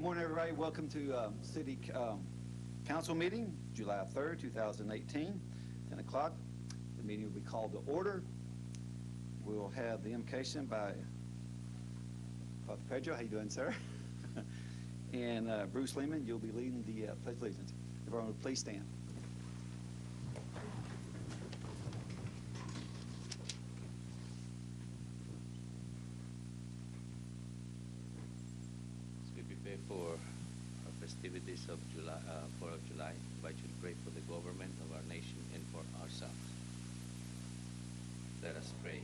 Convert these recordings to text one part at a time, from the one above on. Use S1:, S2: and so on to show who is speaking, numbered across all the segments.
S1: Good morning, everybody. Welcome to City Council meeting, July 3rd, 2018, 10 o'clock. The meeting will be called to order. We'll have the invocation by Father Pedro. How you doing, sir? And Bruce Lehman, you'll be leading the Pledge of Allegiance. Everyone would please stand.
S2: For our festivities of July, 4th of July, I invite you to pray for the government of our nation and for ourselves. Let us pray.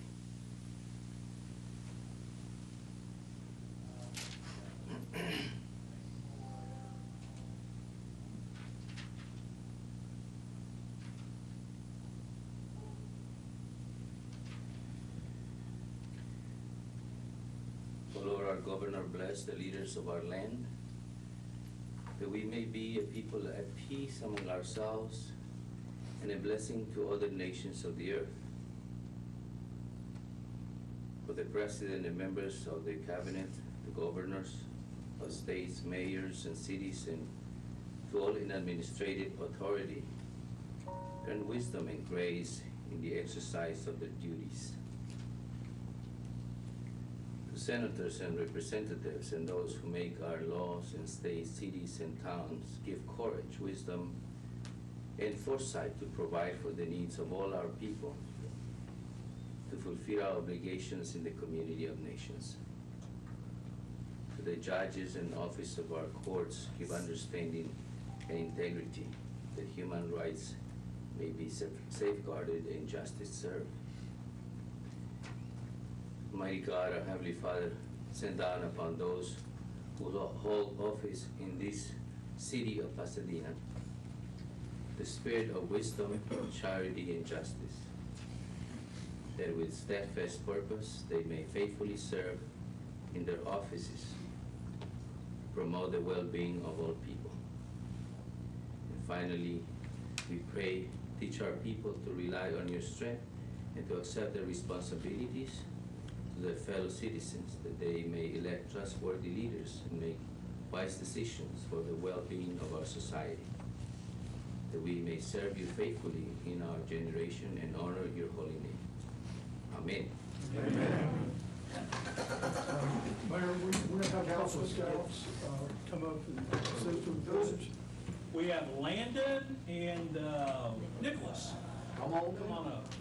S2: O Lord, our governor, bless the leaders of our land, that we may be a people at peace among ourselves and a blessing to other nations of the earth. For the president and members of the cabinet, the governors of states, mayors, and cities, and to all in administrative authority, grant wisdom and grace in the exercise of their duties. Senators and representatives and those who make our laws in states, cities, and towns, give courage, wisdom, and foresight to provide for the needs of all our people, to fulfill our obligations in the community of nations. To the judges and office of our courts, give understanding and integrity, that human rights may be safeguarded and justice served. Mighty God, our Heavenly Father, send down upon those who hold office in this city of Pasadena the spirit of wisdom, charity, and justice, that with steadfast purpose they may faithfully serve in their offices, promote the well-being of all people. And finally, we pray, teach our people to rely on your strength and to accept their responsibilities to their fellow citizens, that they may elect trustworthy leaders and make wise decisions for the well-being of our society, that we may serve you faithfully in our generation and honor your holy name. Amen.
S3: Amen. Mayor, we're going to have Council Scouts come up and say to the village.
S4: We have Landon and Nicholas. Come on up.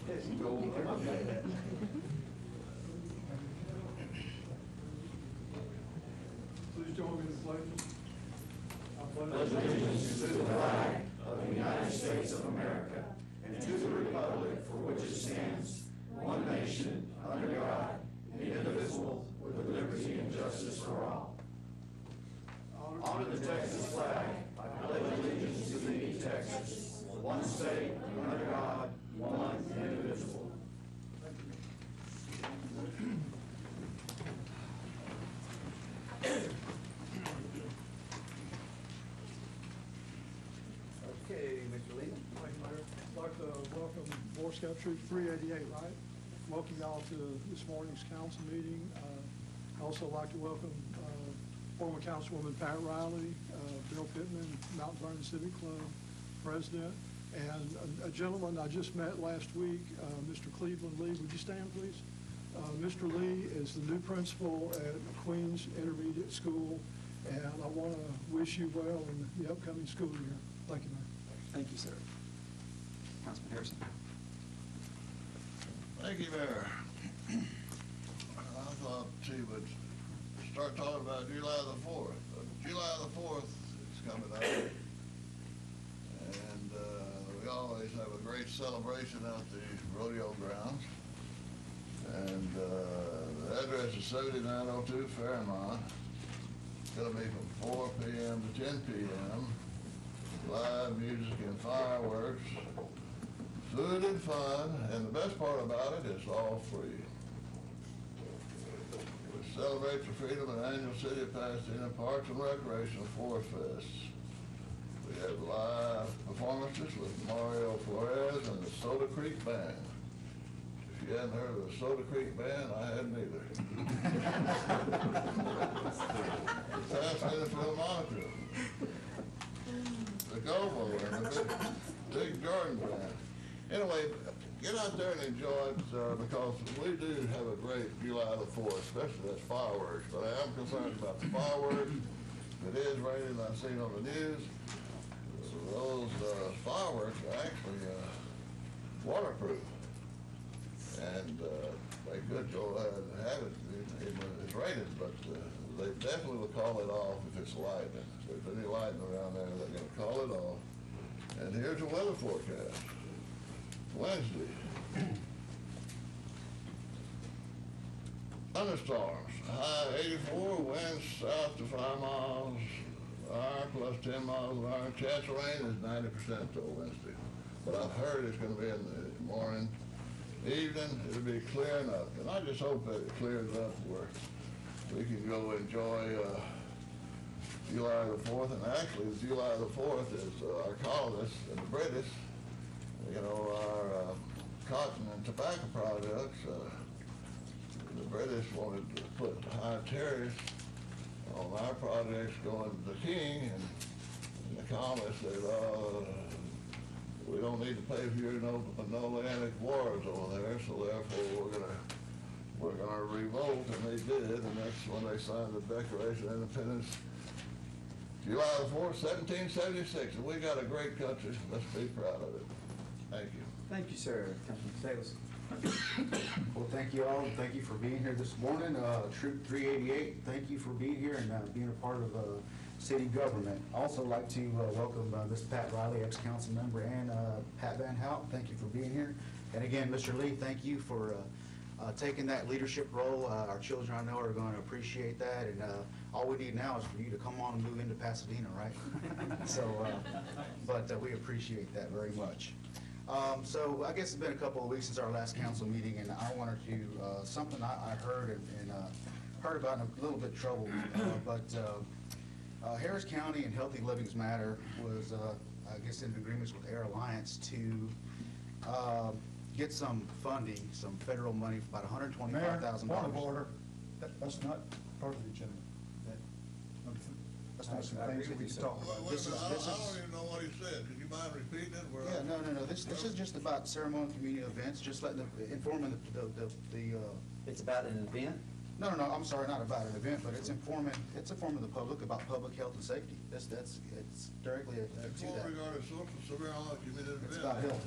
S3: Please join me in the pledge. I pledge
S5: allegiance to the flag of the United States of America and to the republic for which it stands, one nation, under God, indivisible, with liberty and justice for all. Honor the Texas flag. I pledge allegiance to thee, Texas, one state, under God, one indivisible.
S1: Okay, Mr. Lee.
S3: Thank you, Mayor. I'd like to welcome Boy Scout Troop 388, right? Welcome y'all to this morning's council meeting. I'd also like to welcome former Councilwoman Pat Riley, Bill Pittman, Mount Vernon Civic Club President, and a gentleman I just met last week, Mr. Cleveland Lee. Would you stand, please? Mr. Lee is the new principal at Queens Intermediate School, and I want to wish you well in the upcoming school year. Thank you, Mayor.
S1: Thank you, sir. Councilman Harrison.
S6: Thank you, Mayor. I thought she would start talking about July the 4th. July the 4th is coming up. And we always have a great celebration out the rodeo grounds. And the address is 7902 Fairmont. It's going to be from 4 p.m. to 10 p.m. Live music and fireworks, food and fun, and the best part about it, it's all free. We celebrate the freedom of the annual City of Pasadena Parks and Recreation Forest Fest. We have live performances with Mario Flores and the Soda Creek Band. If you hadn't heard of the Soda Creek Band, I hadn't either. Pasadena Philharmonic, the Gobo, and the big Jordan Band. Anyway, get out there and enjoy it because we do have a great July the 4th, especially that's fireworks. But I am concerned about the fireworks. It is raining, I've seen on the news. Those fireworks are actually waterproof. And they could go ahead and have it. It's raining, but they definitely will call it off if it's lightning. If there's any lightning around there, they're going to call it off. And here's the weather forecast. Wednesday. Thunderstorms. High 84, winds south to 5 miles an hour plus 10 miles an hour. Chance of rain is 90% till Wednesday. But I've heard it's going to be in the morning. Evening, it'll be clearing up. And I just hope that it clears up where we can go enjoy July the 4th. And actually, July the 4th is our colonists and the British, you know, our cotton and tobacco products. The British wanted to put high tariffs on our projects going to the king, and the colonists said, we don't need to pay for your no Atlantic wars over there, so therefore we're gonna revolt, and they did, and that's when they signed the Declaration of Independence, July the 4th, 1776, and we got a great country. Let's be proud of it. Thank you.
S7: Thank you, sir. Councilman Salas. Well, thank you all, and thank you for being here this morning. Troop 388, thank you for being here and being a part of city government. Also like to welcome Mr. Pat Riley, ex-council member, and Pat Van Hout. Thank you for being here. And again, Mr. Lee, thank you for taking that leadership role. Our children, I know, are going to appreciate that. And all we need now is for you to come on and move into Pasadena, right? So, but we appreciate that very much. So I guess it's been a couple of weeks since our last council meeting, and I wanted to, something I heard and heard about in a little bit trouble, but Harris County and Healthy Livings Matter was, I guess, in agreements with Air Alliance to get some funding, some federal money, about $125,000.
S3: Point of order. That's not part of the agenda. That's not some things that we can talk about.
S6: Wait a minute, I don't even know what he said. Could you mind repeating it?
S7: Yeah, no. This is just about ceremony and community events, just letting informing the
S8: It's about an event?
S7: No, I'm sorry, not about an event, but it's informing the public about public health and safety. It's directly to that.
S6: Regarding social surveillance, community
S7: It's
S6: event.
S7: about health.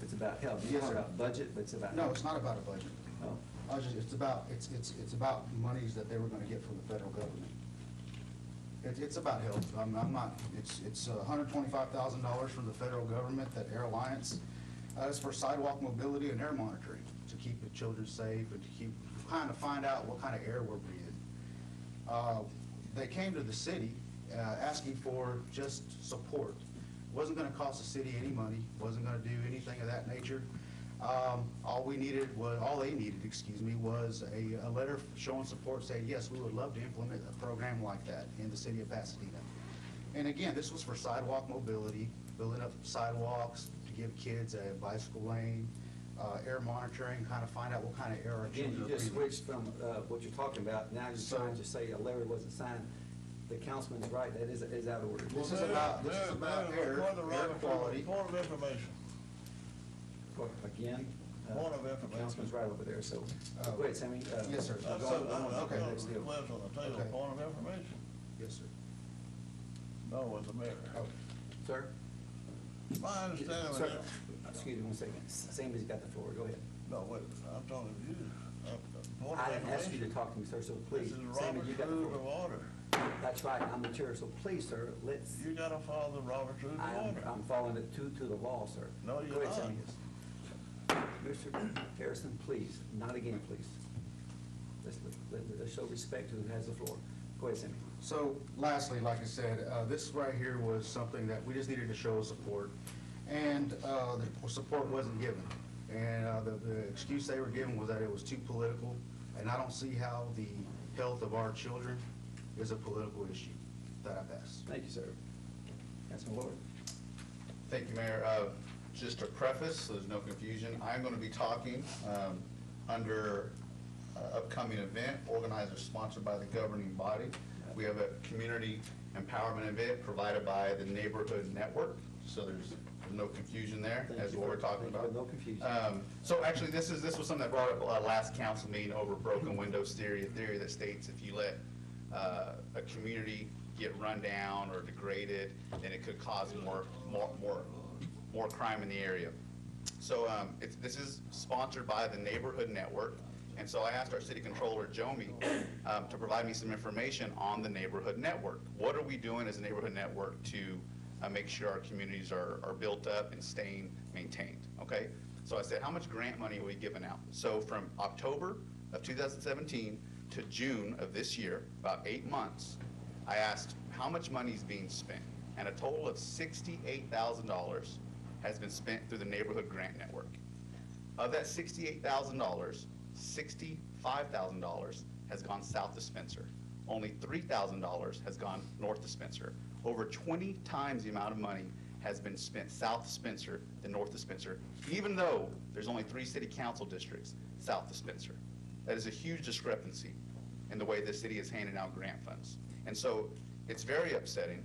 S8: It's about health.
S7: Yes,
S8: It's not
S7: sir.
S8: about budget, but it's about
S7: No,
S8: health.
S7: it's not about a budget.
S8: Oh.
S7: It's about monies that they were gonna get from the federal government. It's about health. I'm not, it's $125,000 from the federal government that Air Alliance, is for sidewalk mobility and air monitoring, to keep the children safe and to kind of find out what kind of air we're breathing. They came to the city, asking for just support. Wasn't gonna cost the city any money, wasn't gonna do anything of that nature. All they needed, was a letter showing support, saying, yes, we would love to implement a program like that in the city of Pasadena. And again, this was for sidewalk mobility, building up sidewalks to give kids a bicycle lane, air monitoring, kind of find out what kind of air our
S8: Again,
S7: children
S8: you
S7: are
S8: just
S7: breathing.
S8: switched from what you're talking about. Now you're trying to say a letter wasn't signed. The councilman's right, that is out of order.
S7: This is about air quality.
S6: Point of information.
S8: Again,
S6: Point of
S8: the
S6: information.
S8: councilman's right over there, so, go ahead, Sammy.
S7: Yes, sir.
S6: That's
S8: Go on,
S6: okay.
S8: okay, next deal.
S6: Request on the table,
S7: Okay.
S6: point of information.
S7: Yes, sir.
S6: No, with the mayor.
S7: Oh.
S8: Sir?
S6: My understanding
S8: Sir,
S6: is,
S8: excuse me 1 second. Sammy's got the floor, go ahead.
S6: no, wait, I'm talking to you. Point of
S8: I didn't ask you to
S6: information.
S8: talk to me, sir, so
S6: This
S8: please,
S6: is
S8: Sammy,
S6: Robert's
S8: you got the
S6: Rules of
S8: floor.
S6: Order.
S8: That's right, I'm the chair, so please, sir, let's,
S6: You gotta follow the Robert's Rules of Order.
S8: I'm following it to the law, sir.
S6: No, you're
S8: Go ahead,
S6: not.
S8: Sammy. Mr. Harrison, please, not again, please. Let's show respect to who has the floor. Go ahead, Sammy.
S7: So lastly, like I said, this right here was something that we just needed to show support, and the support wasn't given. And the excuse they were given was that it was too political, and I don't see how the health of our children is a political issue. That I pass.
S8: Thank you, sir. Councilman Ward.
S9: Thank you, Mayor. Just a preface, so there's no confusion, I'm going to be talking under upcoming event, organizer sponsored by the governing body. We have a community empowerment event provided by the Neighborhood Network, so there's no confusion there as to what we're talking about.
S8: No confusion.
S9: So actually, this was something that brought up last council meeting over broken windows theory, a theory that states if you let a community get run down or degraded, then it could cause more crime in the area. So this is sponsored by the Neighborhood Network, and so I asked our city controller, Jomi, to provide me some information on the Neighborhood Network. What are we doing as a Neighborhood Network to make sure our communities are built up and staying maintained, okay? So I said, how much grant money are we giving out? So from October of 2017 to June of this year, about 8 months, I asked how much money is being spent, and a total of $68,000 has been spent through the Neighborhood Grant Network. Of that $68,000, $65,000 has gone south to Spencer. Only $3,000 has gone north to Spencer. Over 20 times the amount of money has been spent south to Spencer than north to Spencer, even though there's only 3 city council districts south to Spencer. That is a huge discrepancy in the way the city is handing out grant funds. And so it's very upsetting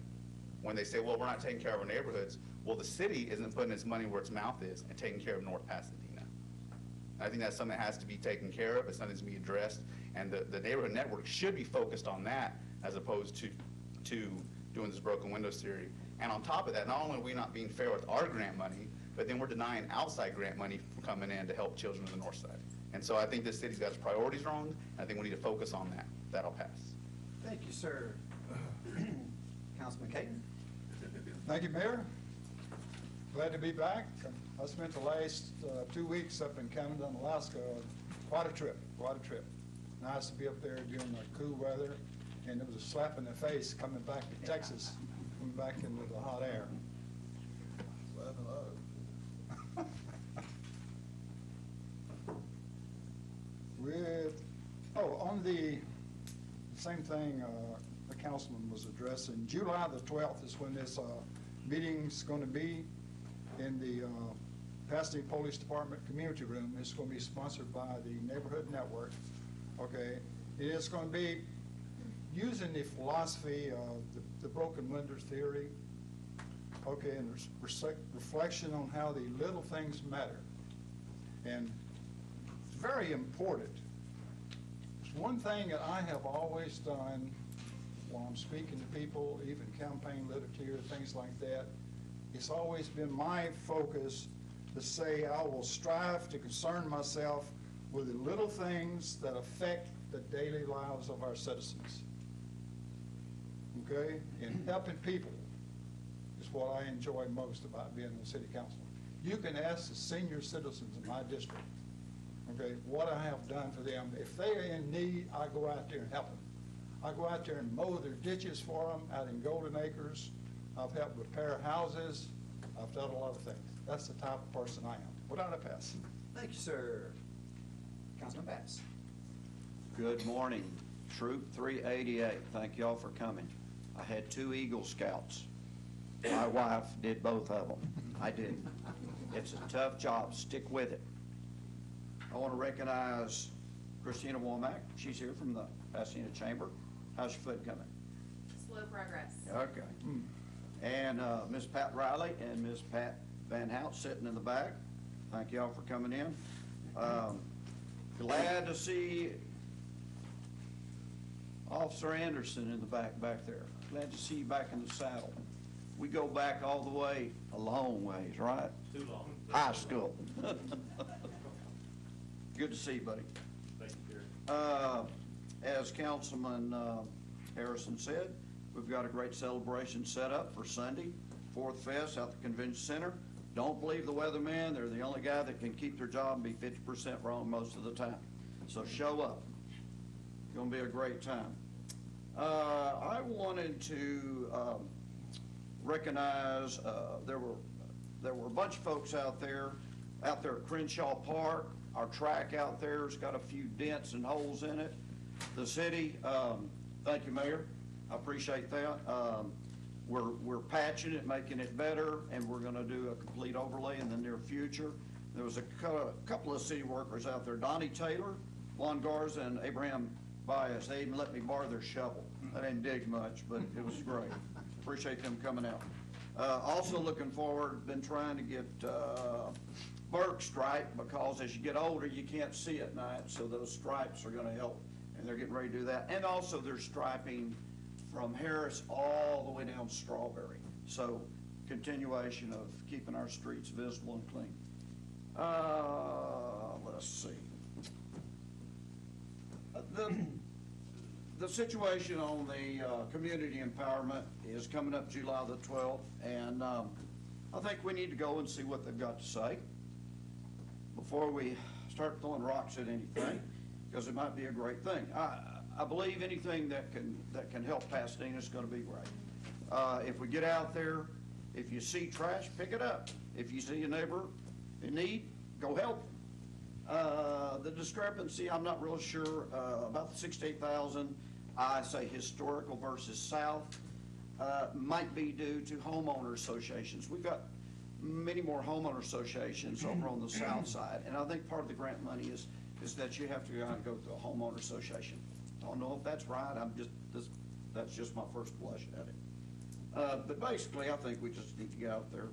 S9: when they say, well, we're not taking care of our neighborhoods. Well, the city isn't putting its money where its mouth is and taking care of North Pasadena. I think that's something that has to be taken care of. It's something that's to be addressed. And the Neighborhood Network should be focused on that as opposed to doing this broken windows theory. And on top of that, not only are we not being fair with our grant money, but then we're denying outside grant money from coming in to help children on the north side. And so I think this city's got its priorities wrong, and I think we need to focus on that. That'll pass.
S8: Thank you, sir. Councilman Caton.
S10: Thank you, Mayor. Glad to be back. I spent the last 2 weeks up in Canada and Alaska. Quite a trip, quite a trip. Nice to be up there during the cool weather, and it was a slap in the face coming back to Texas, coming back into the hot air. On the same thing the councilman was addressing, July the 12th is when this meeting's going to be in the Pasadena Police Department Community Room. It's going to be sponsored by the Neighborhood Network. Okay, it is going to be using the philosophy of the broken windows theory. Okay, and reflection on how the little things matter. And it's very important. It's one thing that I have always done while I'm speaking to people, even campaign literature, things like that. It's always been my focus to say I will strive to concern myself with the little things that affect the daily lives of our citizens. Okay? And helping people is what I enjoy most about being a city councilman. You can ask the senior citizens in my district, okay, what I have done for them. If they are in need, I go out there and help them. I go out there and mow their ditches for them out in Golden Acres. I've helped repair houses. I've done a lot of things. That's the type of person I am. Without a pass.
S8: Thank you, sir. Councilman Bass.
S11: Good morning, Troop 388. Thank y'all for coming. I had 2 Eagle Scouts. My wife did both of them. I didn't. It's a tough job. Stick with it. I want to recognize Christina Womack. She's here from the Pasadena Chamber. How's your foot coming?
S12: Slow progress.
S11: Okay. And Miss Pat Riley and Miss Pat Van Hout sitting in the back. Thank y'all for coming in. Glad to see Officer Anderson in the back there. Glad to see you back in the saddle. We go back all the way, a long ways, right?
S4: Too long.
S11: High school. Good to see you, buddy.
S4: Thank you, Jerry.
S11: As Councilman Harrison said, we've got a great celebration set up for Sunday, 4th Fest out at the Convention Center. Don't believe the weatherman. They're the only guy that can keep their job and be 50% wrong most of the time. So show up. It's going to be a great time. I wanted to recognize there were a bunch of folks out there at Crenshaw Park. Our track out there's got a few dents and holes in it. The city, thank you, Mayor. I appreciate that. We're patching it, making it better, and we're gonna do a complete overlay in the near future. There was a couple of city workers out there, Donnie Taylor, Juan Garza, and Abraham Baez. They even let me borrow their shovel. I didn't dig much, but it was great. Appreciate them coming out. Also looking forward, been trying to get Burke stripe, because as you get older, you can't see at night, so those stripes are gonna help, and they're getting ready to do that. And also they're striping from Harris all the way down Strawberry. So continuation of keeping our streets visible and clean. Let's see. The situation on the community empowerment is coming up July the 12th, and I think we need to go and see what they've got to say before we start throwing rocks at anything, because it might be a great thing. I believe anything that can help Pasadena is going to be great. If we get out there, if you see trash, pick it up. If you see a neighbor in need, go help them. The discrepancy, I'm not real sure about the 68,000. I say historical versus south might be due to homeowner associations. We've got many more homeowner associations over on the south side, and I think part of the grant money is that you have to go to a homeowner association. I don't know if that's right. That's just my first blush at it. But basically, I think we just need to get out there,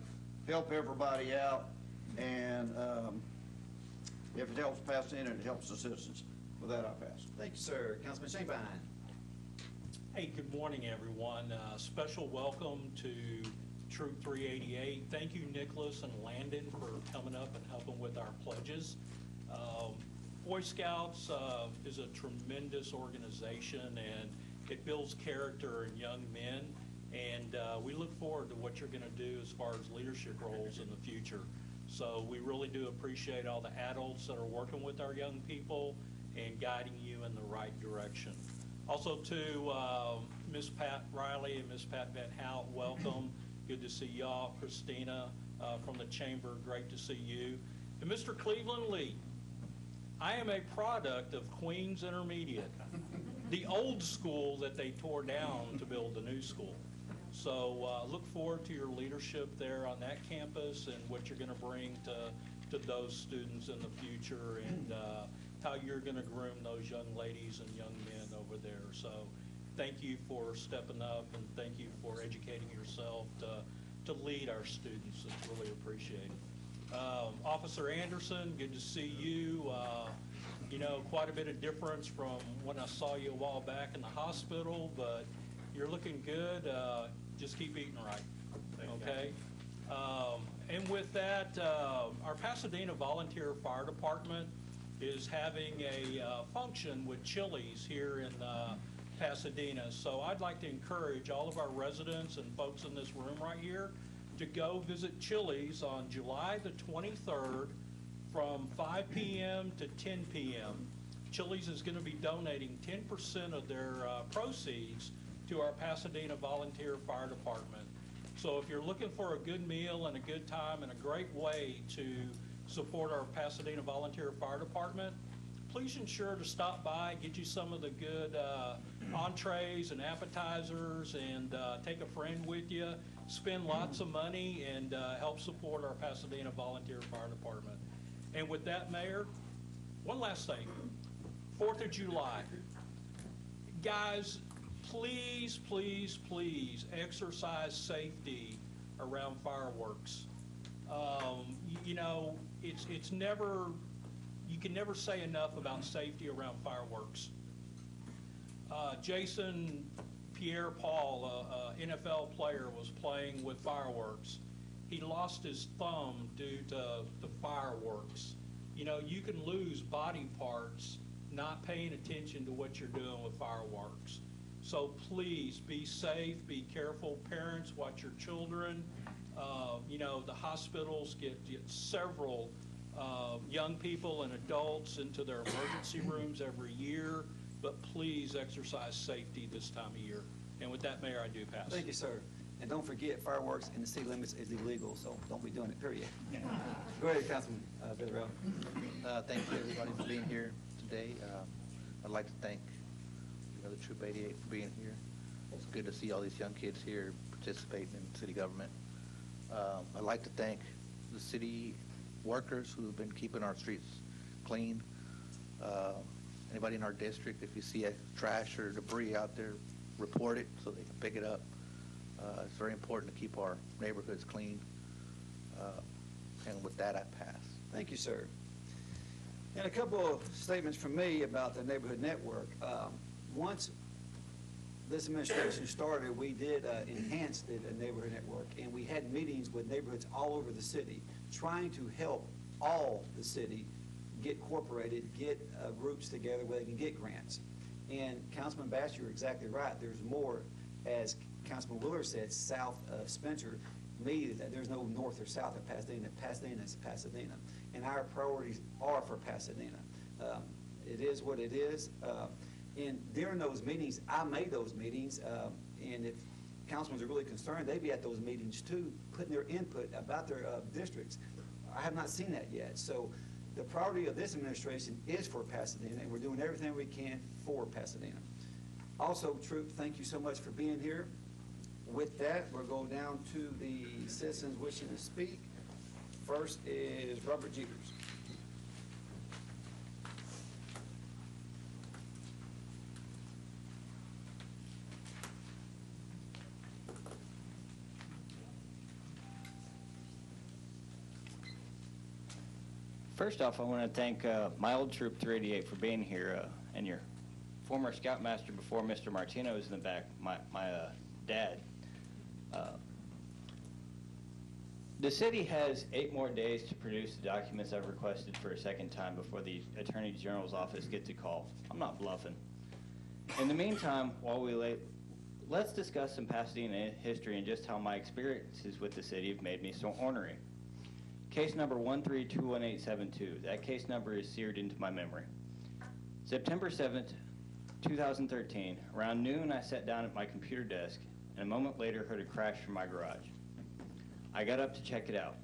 S11: help everybody out, and if it helps Pasadena, it helps the citizens. With that, I pass.
S8: Thank you, sir. Councilman Shanebine.
S4: Hey, good morning, everyone. Special welcome to Troop 388. Thank you, Nicholas and Landon, for coming up and helping with our pledges. Boy Scouts is a tremendous organization, and it builds character in young men, and we look forward to what you're going to do as far as leadership roles in the future. So we really do appreciate all the adults that are working with our young people and guiding you in the right direction. Also to Miss Pat Riley and Miss Pat Van Hout, welcome. Good to see y'all. Christina from the Chamber, great to see you. And Mr. Cleveland Lee, I am a product of Queens Intermediate, the old school that they tore down to build the new school. So look forward to your leadership there on that campus and what you're going to bring to those students in the future, and how you're going to groom those young ladies and young men over there. So thank you for stepping up, and thank you for educating yourself to lead our students. It's really appreciated. Officer Anderson, good to see you. You know, quite a bit of difference from when I saw you a while back in the hospital, but you're looking good. Just keep eating right, okay? And with that, our Pasadena Volunteer Fire Department is having a function with Chili's here in Pasadena. So I'd like to encourage all of our residents and folks in this room right here to go visit Chili's on July the 23rd from 5 p.m. to 10 p.m. Chili's is going to be donating 10% of their proceeds to our Pasadena Volunteer Fire Department. So if you're looking for a good meal and a good time and a great way to support our Pasadena Volunteer Fire Department, please ensure to stop by, get you some of the good entrees and appetizers, and take a friend with you, spend lots of money, and help support our Pasadena Volunteer Fire Department. And with that, Mayor, one last thing. 4th of July. Guys, please, please, please exercise safety around fireworks. You know, it's never, you can never say enough about safety around fireworks. Jason Pierre-Paul, a NFL player, was playing with fireworks. He lost his thumb due to the fireworks. You know, you can lose body parts not paying attention to what you're doing with fireworks. So please be safe, be careful. Parents, watch your children. You know, the hospitals get several young people and adults into their emergency rooms every year, but please exercise safety this time of year. And with that, Mayor, I do pass.
S8: Thank you, sir. And don't forget, fireworks in the city limits is illegal, so don't be doing it, period. Go ahead, Councilman Villarreal.
S12: Thank you, everybody, for being here today. I'd like to thank the Troop 88 for being here. It's good to see all these young kids here participating in city government. I'd like to thank the city workers who have been keeping our streets clean. Anybody in our district, if you see a trash or debris out there, report it so they can pick it up. It's very important to keep our neighborhoods clean. And with that, I pass.
S8: Thank you, sir. And a couple of statements from me about the neighborhood network. Once this administration started, we did enhance the neighborhood network, and we had meetings with neighborhoods all over the city, trying to help all the city get incorporated, get groups together where they can get grants. And Councilman Bass, you're exactly right. There's more, as Councilman Willer said, south of Spencer. Me, that there's no north or south of Pasadena. Pasadena is Pasadena, and our priorities are for Pasadena. It is what it is. And during those meetings, I made those meetings, and if councilmen are really concerned, they'd be at those meetings too, putting their input about their districts. I have not seen that yet. So the priority of this administration is for Pasadena, and we're doing everything we can for Pasadena. Also, Troop, thank you so much for being here. With that, we'll go down to the citizens wishing to speak. First is Robert Jeeters.
S13: First off, I want to thank my old Troop 388 for being here, and your former Scoutmaster before Mr. Martino is in the back, my dad. The city has 8 more days to produce the documents I've requested for a second time before the Attorney General's office gets a call. I'm not bluffing. In the meantime, while we wait, let's discuss some Pasadena history and just how my experiences with the city have made me so ornery. Case number 1321872. That case number is seared into my memory. September 7th, 2013, around noon, I sat down at my computer desk and a moment later heard a crash from my garage. I got up to check it out.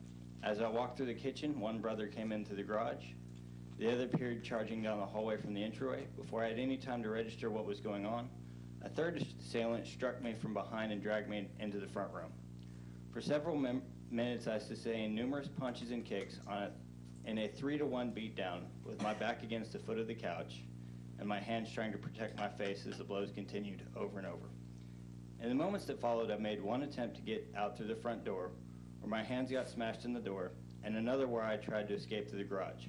S13: As I walked through the kitchen, one brother came into the garage. The other appeared charging down the hallway from the entryway. Before I had any time to register what was going on, a third assailant struck me from behind and dragged me into the front room. For several minutes, I sustained numerous punches and kicks in a 3-to-1 beatdown with my back against the foot of the couch and my hands trying to protect my face as the blows continued over and over. In the moments that followed, I made one attempt to get out through the front door, where my hands got smashed in the door, and another where I tried to escape through the garage.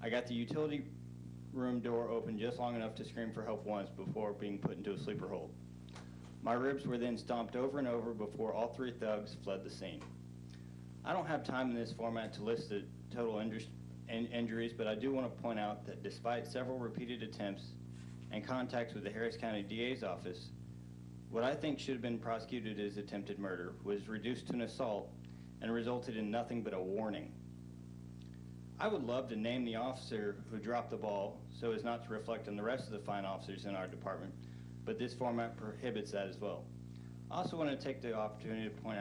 S13: I got the utility room door open just long enough to scream for help once before being put into a sleeper hold. My ribs were then stomped over and over before all 3 thugs fled the scene. I don't have time in this format to list the total injuries, but I do want to point out that despite several repeated attempts and contacts with the Harris County DA's office, what I think should have been prosecuted as attempted murder was reduced to an assault and resulted in nothing but a warning. I would love to name the officer who dropped the ball so as not to reflect on the rest of the fine officers in our department, but this format prohibits that as well. I also want to take the opportunity to point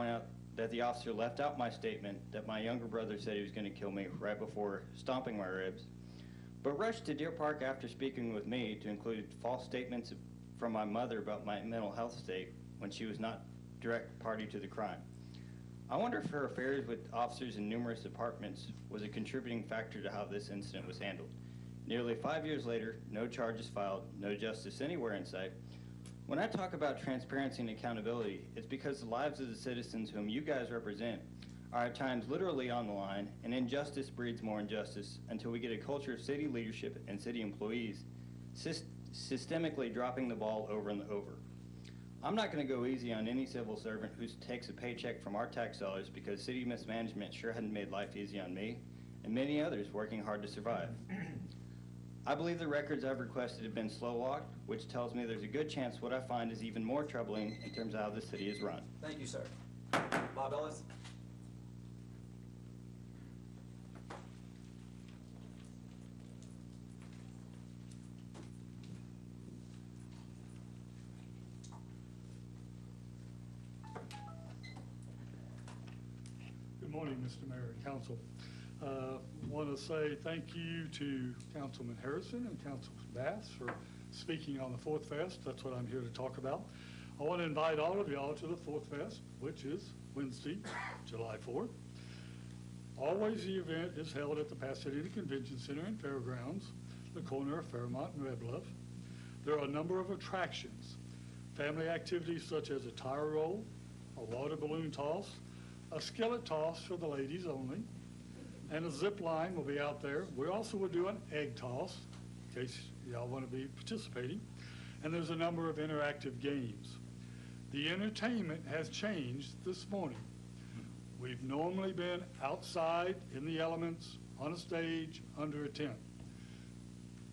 S13: out that the officer left out my statement that my younger brother said he was going to kill me right before stomping my ribs, but rushed to Deer Park after speaking with me to include false statements from my mother about my mental health state when she was not direct party to the crime. I wonder if her affairs with officers in numerous departments was a contributing factor to how this incident was handled. Nearly 5 years later, no charges filed, no justice anywhere in sight. When I talk about transparency and accountability, it's because the lives of the citizens whom you guys represent are at times literally on the line, and injustice breeds more injustice until we get a culture of city leadership and city employees systemically dropping the ball over and over. I'm not going to go easy on any civil servant who takes a paycheck from our tax dollars because city mismanagement sure hadn't made life easy on me and many others working hard to survive. I believe the records I've requested have been slow walked, which tells me there's a good chance what I find is even more troubling in terms of how the city is run.
S8: Thank you, sir. Bob Ellis.
S3: Good morning, Mr. Mayor and Council. Want to say thank you to Councilman Harrison and Councilman Bass for speaking on the Fourth Fest. That's what I'm here to talk about. I want to invite all of y'all to the Fourth Fest, which is Wednesday, July 4th. Always the event is held at the Pasadena Convention Center and Fairgrounds, the corner of Fairmont and Red Bluff. There are a number of attractions, family activities such as a tire roll, a water balloon toss, a skillet toss for the ladies only, and a zip line will be out there. We also will do an egg toss, in case y'all want to be participating. And there's a number of interactive games. The entertainment has changed this morning. We've normally been outside in the elements, on a stage, under a tent.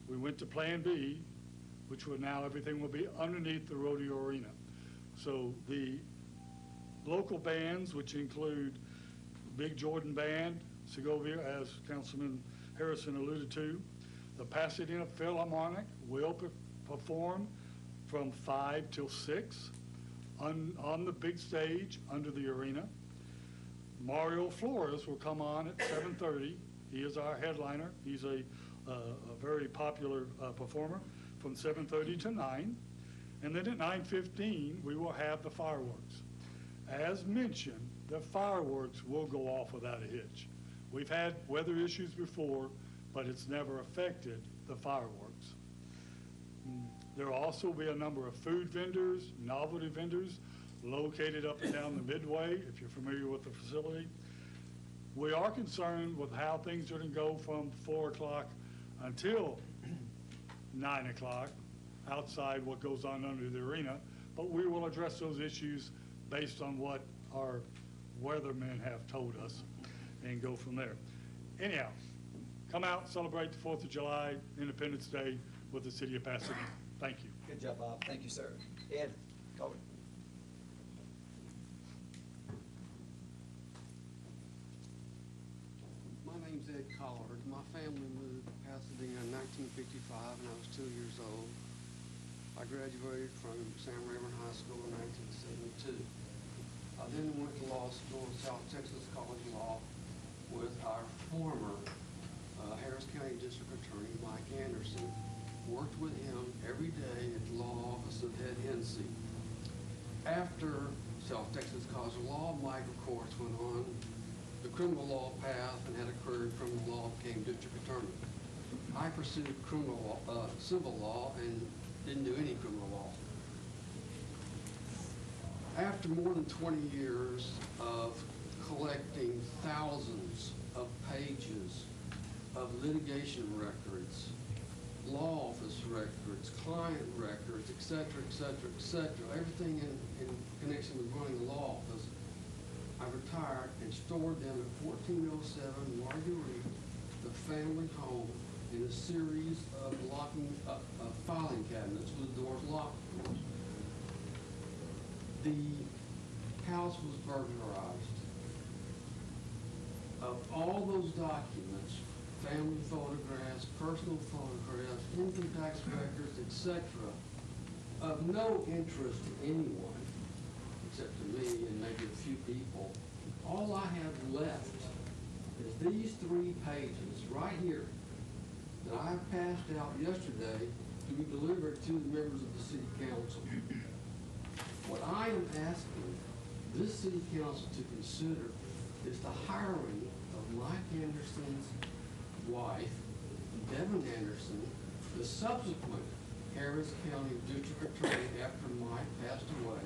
S3: We went to Plan B, which will now everything will be underneath the rodeo arena. So the local bands, which include Big Jordan Band, Segovia, as Councilman Harrison alluded to, the Pasadena Philharmonic will perform from 5 till 6 on the big stage under the arena. Mario Flores will come on at 7:30. He is our headliner. He's a very popular performer from 7:30 to 9. And then at 9:15, we will have the fireworks. As mentioned, the fireworks will go off without a hitch. We've had weather issues before, but it's never affected the fireworks. There will also be a number of food vendors, novelty vendors, located up and down the Midway, if you're familiar with the facility. We are concerned with how things are going to go from 4 o'clock until 9 o'clock, outside what goes on under the arena, but we will address those issues based on what our weathermen have told us and go from there. Anyhow, come out, celebrate the 4th of July, Independence Day with the city of Pasadena. Thank you.
S8: Good job, Bob. Thank you, sir. Ed, call it.
S14: My name's Ed Collard. My family moved to Pasadena in 1955 and I was 2 years old. I graduated from Sam Rayburn High School in 1972. I then went to law school at South Texas College of Law with our former Harris County District Attorney, Mike Anderson. Worked with him every day at the law office of Head Hensey. After South Texas College of Law, Mike, of course, went on the criminal law path and had a career in criminal law, became district attorney. I pursued civil law and didn't do any criminal law. After more than 20 years of collecting thousands of pages of litigation records, law office records, client records, et cetera, et cetera, et cetera, everything in connection with running the law office, I retired and stored them at 1407 Marguerite, the family home, in a series of filing cabinets with the doors locked. The house was burglarized. Of all those documents, family photographs, personal photographs, income tax records, etc., of no interest to anyone, except to me and maybe a few people, all I have left is these 3 pages right here that I passed out yesterday to be delivered to the members of the city council. What I am asking this city council to consider is the hiring of Mike Anderson's wife, Devin Anderson, the subsequent Harris County District Attorney after Mike passed away,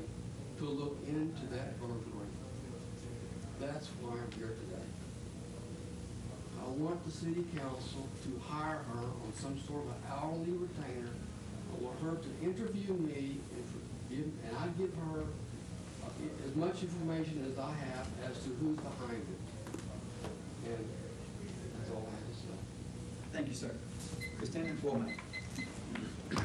S14: to look into that burglary. That's why I'm here today. I want the city council to hire her on some sort of an hourly retainer. I want her to interview me and I give her as much information as I have as to who's behind it. And that's all I have to say.
S8: Thank you, sir. Christina Woolman.
S15: Good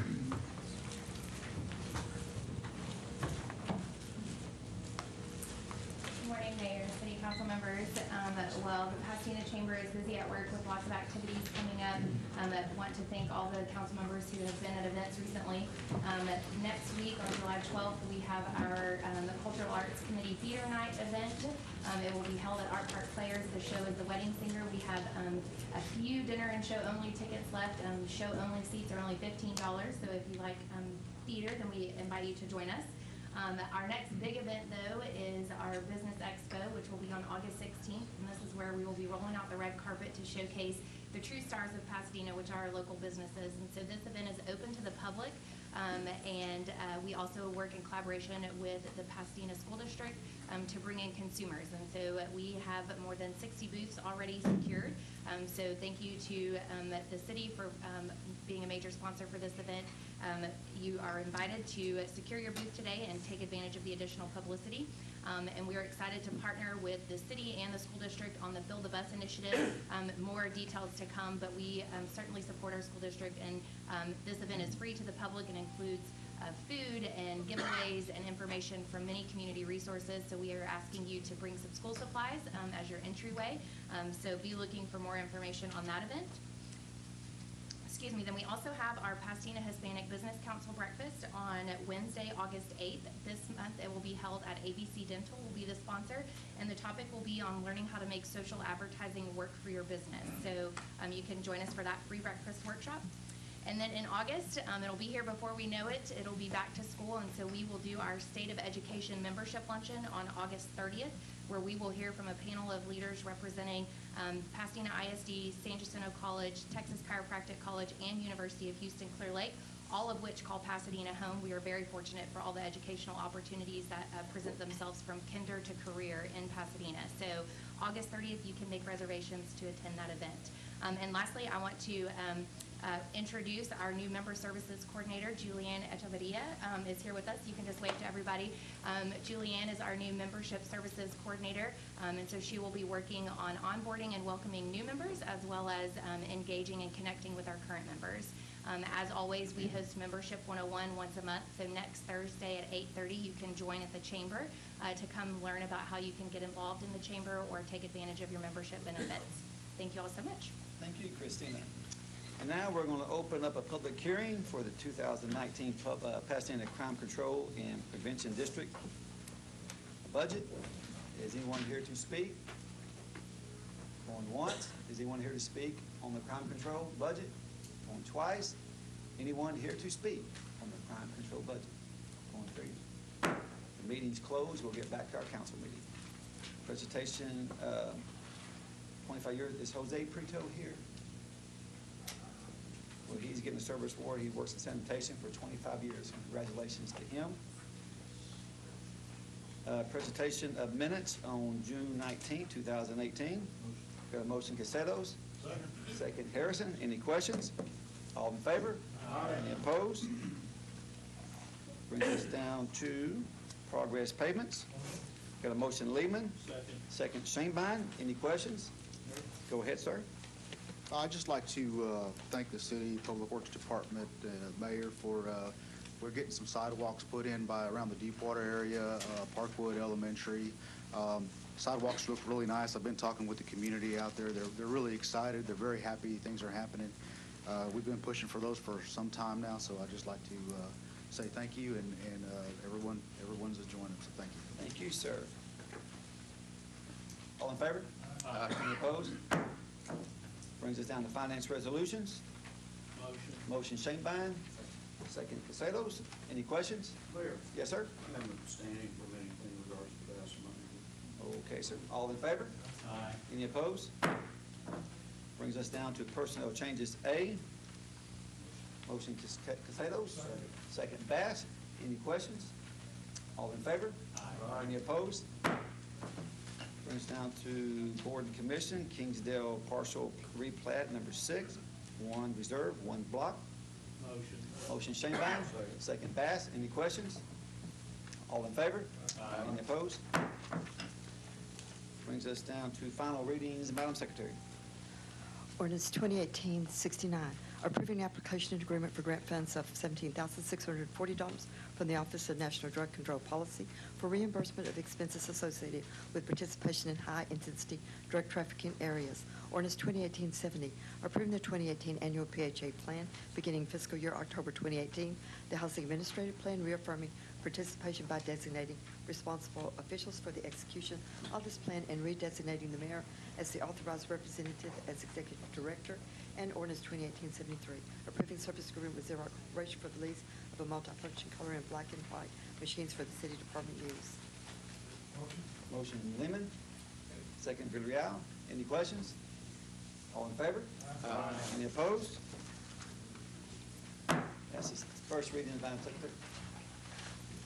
S15: morning, Mayor, City Council members. Well, the Pasadena Chamber is busy at work with lots of activities coming up. I want to thank all the council members who have been at events recently. Next week, on July 12th, we have our the Cultural Arts Committee Theater Night event It will be held at Art Park Players. The show is The Wedding Singer. We have a few dinner and show only tickets left. Show only seats are only $15, so if you like theater, then we invite you to join us. Our next big event, though, is our Business Expo, which will be on August 16th, and this is where we will be rolling out the red carpet to showcase the true stars of Pasadena, which are our local businesses. And so this event is open to the public, and we also work in collaboration with the Pasadena School District to bring in consumers. And so we have more than 60 booths already secured. So thank you to the city for being a major sponsor for this event. You are invited to secure your booth today and take advantage of the additional publicity. And we are excited to partner with the city and the school district on the Fill the Bus initiative. More details to come, but we certainly support our school district, and this event is free to the public and includes food and giveaways and information from many community resources. So we are asking you to bring some school supplies as your entryway. So be looking for more information on that event. Excuse me. Then we also have our Pasadena Hispanic Business Council breakfast on Wednesday, August 8th. This month it will be held at ABC Dental, will be the sponsor, and the topic will be on learning how to make social advertising work for your business. So you can join us for that free breakfast workshop. And then in August, it'll be here before we know it. It'll be back to school, and so we will do our State of Education membership luncheon on August 30th, where we will hear from a panel of leaders representing Pasadena ISD, San Jacinto College, Texas Chiropractic College, and University of Houston Clear Lake, all of which call Pasadena home. We are very fortunate for all the educational opportunities that present themselves from kinder to career in Pasadena. So August 30th, you can make reservations to attend that event. And lastly, I want to introduce our new Member Services Coordinator, Julianne Echeverria, is here with us. You can just wave to everybody. Julianne is our new Membership Services Coordinator, and so she will be working on onboarding and welcoming new members, as well as engaging and connecting with our current members. As always, we host Membership 101 once a month, so next Thursday at 8:30 you can join at the Chamber to come learn about how you can get involved in the Chamber or take advantage of your membership benefits. Thank you all so much.
S8: Thank you, Christina. And now we're going to open up a public hearing for the 2019 Pasadena Crime Control and Prevention District budget. Is anyone here to speak? Going once. Is anyone here to speak on the crime control budget? Going twice. Anyone here to speak on the crime control budget? Going three. The meeting's closed. We'll get back to our council meeting. Presentation, 25 years. Is Jose Prieto here? Well, he's getting a service award. He works in sanitation for 25 years. Congratulations to him. Presentation of minutes on June 19, 2018. Got a motion, Casedos. Second, Harrison. Any questions? All in favor? Aye. Any opposed? Brings us down to progress payments. Got a motion, Lehman. Second, Shanebein. Any questions? Go ahead, sir.
S7: I'd just like to thank the city Public Works Department and Mayor for we're getting some sidewalks put in by around the Deepwater area, Parkwood Elementary. Sidewalks look really nice. I've been talking with the community out there. They're really excited. They're very happy things are happening. We've been pushing for those for some time now, so I'd just like to say thank you, and everyone's enjoying them, so thank you.
S8: Thank you, sir. All in favor? Aye. Any opposed? Brings us down to finance resolutions. Motion Shanebein. Second, Casedos. Any questions?
S10: Clear.
S8: Yes, sir.
S10: I'm abstaining from anything in regards to that money.
S8: Okay, sir. All in favor?
S4: Aye.
S8: Any opposed? Brings us down to personnel changes A. Motion Casedos. Second, Bass. Any questions? All in favor? Aye. Any opposed? Brings us down to Board and Commission, Kingsdale partial replat number 6, 1 reserve, 1 block. Motion Shanebein. Second, Bass. Any questions? All in favor? Aye. Any opposed? Brings us down to final readings. Madam Secretary.
S16: Ordinance 2018-69, approving application and agreement for grant funds of $17,640 from the Office of National Drug Control Policy for reimbursement of expenses associated with participation in high-intensity drug trafficking areas. Ordinance 2018-70, approving the 2018 annual PHA plan beginning fiscal year October 2018, the Housing Administrative Plan reaffirming participation by designating responsible officials for the execution of this plan and redesignating the mayor as the authorized representative as executive director, and ordinance 2018-73, approving service agreement with Xerox Corporation for the lease of a multi-function color and black and white machines for the city department use.
S8: Motion Lehman, second Villarreal. Any questions? All in favor? Aye. Any opposed? Passes. First reading, Madam Secretary.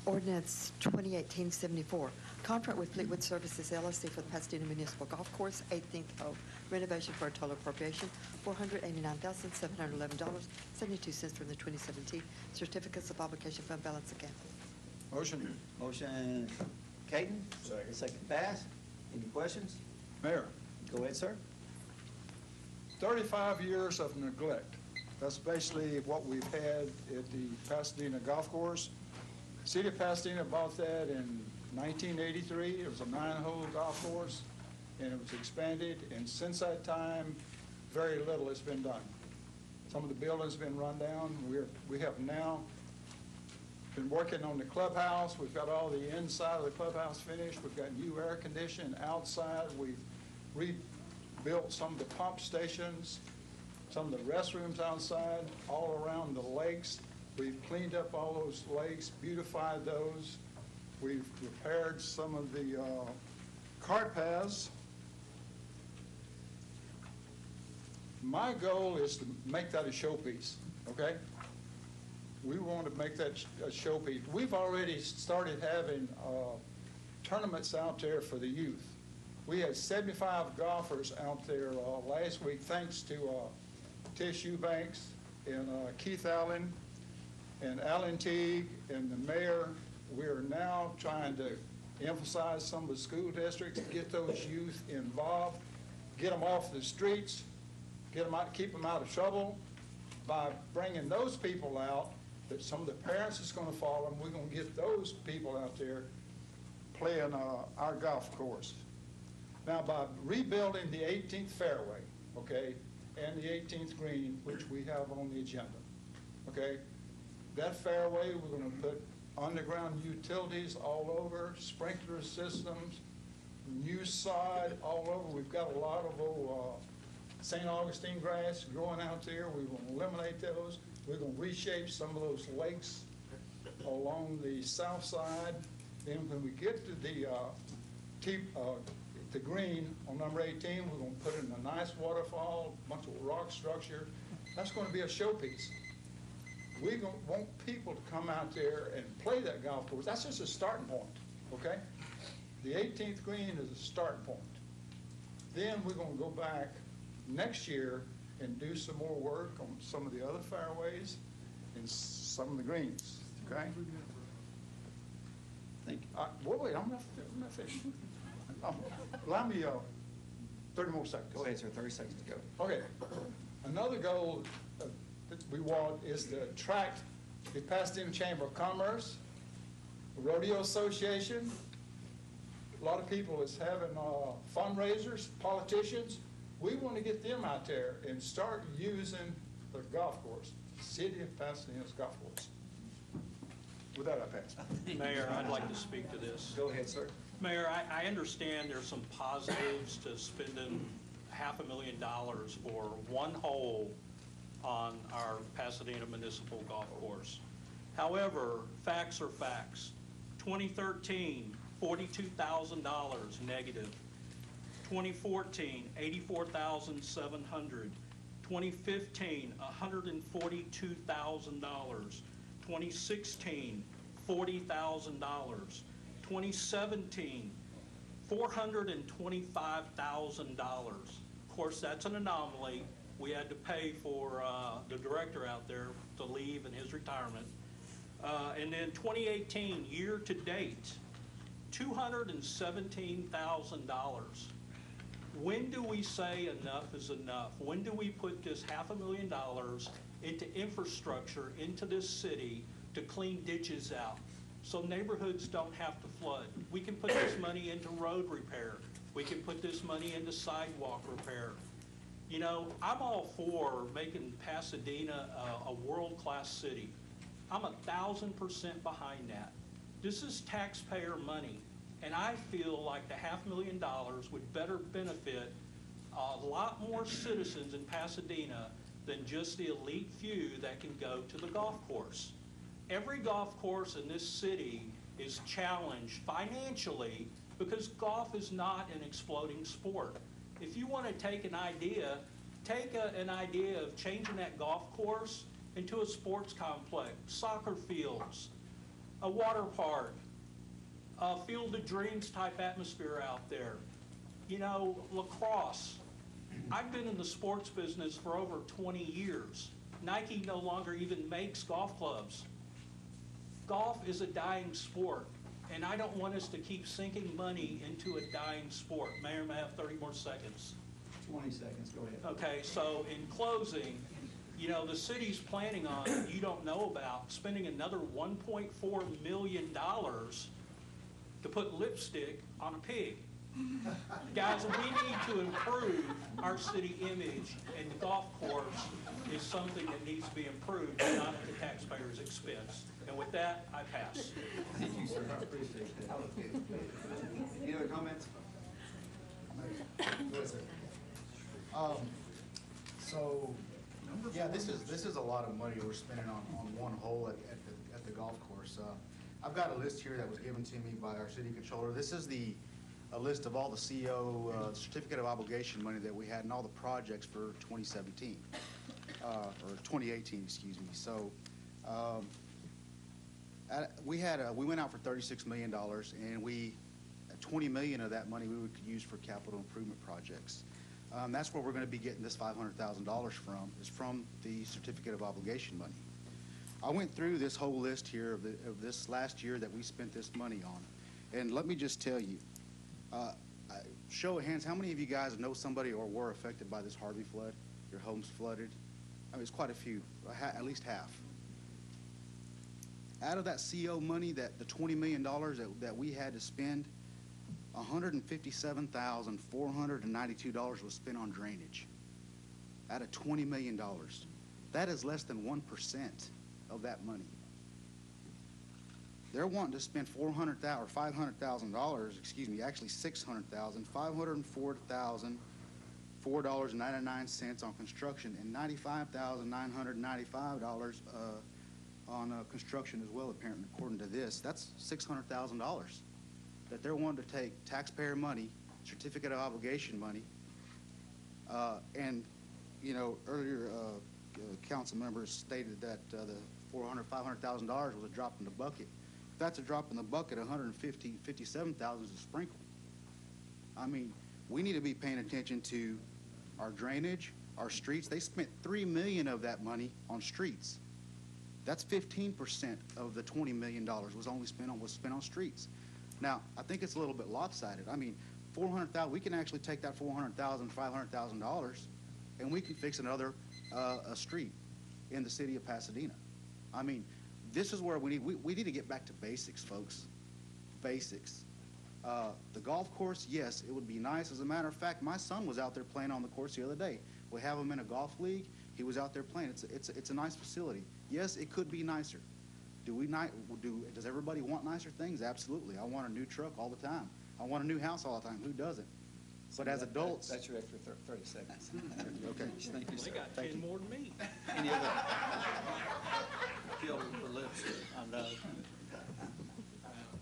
S16: Ordinance 2018-74, contract with Fleetwood Services LLC for the Pasadena Municipal Golf Course, 18th hole renovation for a total appropriation $489,711.72 from the 2017 Certificates of Obligation Fund balance account.
S10: Motion.
S8: Motion Caden.
S10: Second.
S8: Second Bass. Any questions?
S10: Mayor,
S8: Go ahead, sir.
S10: 35 years of neglect. That's basically what we've had at the Pasadena Golf Course. City of Pasadena bought that in 1983. It was a 9-hole golf course, and it was expanded, and since that time, very little has been done. Some of the buildings have been run down. We have now been working on the clubhouse. We've got all the inside of the clubhouse finished. We've got new air conditioning outside. We've rebuilt some of the pump stations, some of the restrooms outside, all around the lakes. We've cleaned up all those lakes, beautified those. We've repaired some of the cart paths. My goal is to make that a showpiece, okay? We want to make that a showpiece. We've already started having tournaments out there for the youth. We had 75 golfers out there last week, thanks to Tish Eubanks and Keith Allen and Alan Teague and the mayor. We are now trying to emphasize some of the school districts, get those youth involved, get them off the streets, get them out, keep them out of trouble. By bringing those people out, that some of the parents is going to follow them, we're going to get those people out there playing our golf course. Now, by rebuilding the 18th fairway, okay, and the 18th green, which we have on the agenda, okay, that fairway, we're going to put underground utilities all over, sprinkler systems, new sod all over. We've got a lot of old St. Augustine grass growing out there. We're going to eliminate those. We're going to reshape some of those lakes along the south side. Then when we get to the green on number 18, we're going to put in a nice waterfall, a bunch of rock structure. That's going to be a showpiece. We want people to come out there and play that golf course. That's just a starting point, okay? The 18th green is a starting point. Then we're going to go back next year and do some more work on some of the other fairways and some of the greens, okay?
S8: Thank you.
S10: Wait, I'm not finished. Allow me 30 more seconds.
S8: Go ahead, sir. 30 seconds to go.
S10: Okay. Another goal that we want is to attract the Pasadena Chamber of Commerce, the Rodeo Association. A lot of people is having fundraisers, politicians. We want to get them out there and start using the golf course, City of Pasadena's golf course. With that, I pass.
S4: Mayor, I'd like to speak to this.
S8: Go ahead, sir.
S4: Mayor, I understand there's some positives to spending $500,000 for one hole on our Pasadena Municipal Golf Course. However, facts are facts. 2013, $42,000 negative. 2014, $84,700. 2015, $142,000. 2016, $40,000. 2017, $425,000. Of course, that's an anomaly. We had to pay for the director out there to leave in his retirement. And then 2018, year to date, $217,000. When do we say enough is enough? When do we put this $500,000 into infrastructure into this city to clean ditches out so neighborhoods don't have to flood? We can put this money into road repair. We can put this money into sidewalk repair. You know, I'm all for making Pasadena a world-class city. I'm 1,000% behind that. This is taxpayer money, and I feel like the $500,000 would better benefit a lot more citizens in Pasadena than just the elite few that can go to the golf course. Every golf course in this city is challenged financially because golf is not an exploding sport. If you want to take an idea of changing that golf course into a sports complex, soccer fields, a water park, a Field of Dreams type atmosphere out there, lacrosse. I've been in the sports business for over 20 years. Nike no longer even makes golf clubs. Golf is a dying sport, and I don't want us to keep sinking money into a dying sport. Mayor, may I have 30 more seconds?
S8: 20 seconds, go ahead.
S4: Okay, so in closing, the city's planning on, you don't know about, spending another $1.4 million to put lipstick on a pig. Guys, we need to improve our city image, and the golf course is something that needs to be improved, not at the taxpayer's expense. And with that, I pass.
S8: Thank you, sir. I appreciate that. Any other comments?
S7: So, yeah, this is a lot of money we're spending on one hole at the golf course. I've got a list here that was given to me by our city controller. This is a list of all the CO, certificate of obligation money that we had and all the projects for 2017, or 2018, excuse me. So, we went out for $36 million, and $20 million of that money we could use for capital improvement projects. That's where we're going to be getting this $500,000 from, is from the certificate of obligation money. I went through this whole list here of this last year that we spent this money on, and let me just tell you, show of hands, how many of you guys know somebody or were affected by this Harvey flood? Your homes flooded? I mean, it's quite a few, at least half. Out of that CO money, the $20 million that we had to spend, $157,492 was spent on drainage. Out of $20 million. That is less than 1% of that money. They're wanting to spend $500,000, actually $600,000, $504,004.99 on construction, and $95,995 on construction as well, apparently, according to this. That's $600,000 that they're wanting to take taxpayer money, certificate of obligation money, and, earlier council members stated that the $500,000 was a drop in the bucket. If that's a drop in the bucket, $57,000 is a sprinkle. I mean, we need to be paying attention to our drainage, our streets. They spent $3 million of that money on streets. That's 15% of the $20 million was spent on streets. Now, I think it's a little bit lopsided. I mean, $400,000. We can actually take that $400,000, $500,000, and we can fix another a street in the city of Pasadena. I mean, this is where we need to get back to basics, folks. Basics. The golf course, yes, it would be nice. As a matter of fact, my son was out there playing on the course the other day. We have him in a golf league. He was out there playing. It's a nice facility. Yes, it could be nicer. Does everybody want nicer things? Absolutely. I want a new truck all the time. I want a new house all the time. Who doesn't? But as adults...
S8: That's your extra 30 seconds.
S7: Okay.
S8: Thank you, sir.
S4: They got 10 more than me.
S8: Any other?
S12: Feel the lips.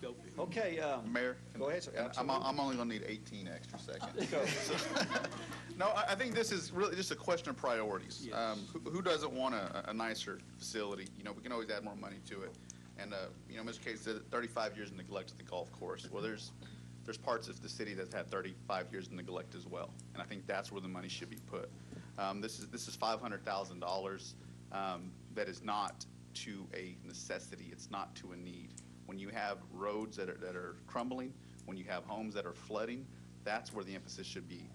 S4: Go.
S8: Okay.
S9: Mayor?
S8: Go ahead, sir.
S9: I'm only going to need 18 extra seconds. No, I think this is really just a question of priorities.
S4: Yes.
S9: Who doesn't want a nicer facility? We can always add more money to it. And, Mr. Case said 35 years of neglect of the golf course. Well, there's parts of the city that's had 35 years of neglect as well. And I think that's where the money should be put. This is $500,000 that is not to a necessity. It's not to a need. When you have roads that are crumbling, when you have homes that are flooding, that's where the emphasis should be.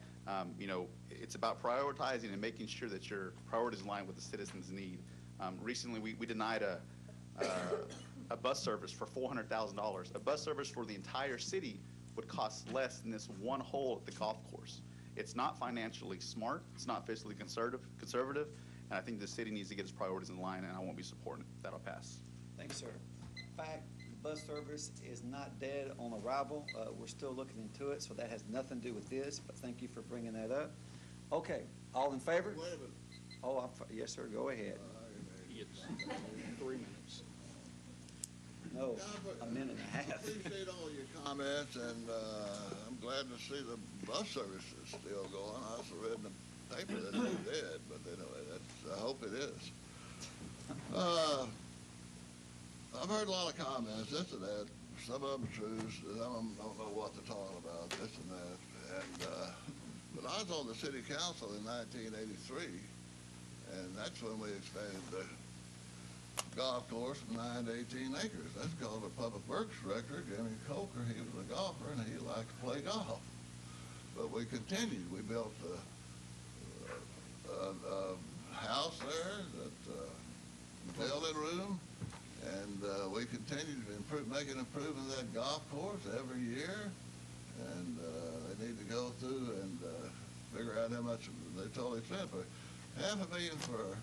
S9: It's about prioritizing and making sure that your priorities align with the citizens' need. Recently, we denied a bus service for $400,000. A bus service for the entire city would cost less than this one hole at the golf course. It's not financially smart. It's not fiscally conservative. And I think the city needs to get its priorities in line, and I won't be supporting it. That'll pass.
S8: Thanks, sir. Fact, bus service is not dead on arrival. We're still looking into it, so that has nothing to do with this, but thank you for bringing that up. Okay, all in favor?
S6: Wait a minute.
S8: Oh, yes, sir, go ahead.
S4: It's 3 minutes.
S8: No, a minute and a half.
S6: Appreciate all your comments, and I'm glad to see the bus service is still going. I also read in the paper that it was dead, but anyway, I hope it is. I've heard a lot of comments, this and that. Some of them true, some of them don't know what they're talking about, this and that. But I was on the city council in 1983, and that's when we expanded the golf course from 9 to 18 acres. That's called the Public Works Director, Jimmy Coker. He was a golfer, and he liked to play golf. But we continued. We built a house there, a building room, and we continued to making improvement of that golf course every year. And they need to go through and figure out how much they totally spent. But $500,000 for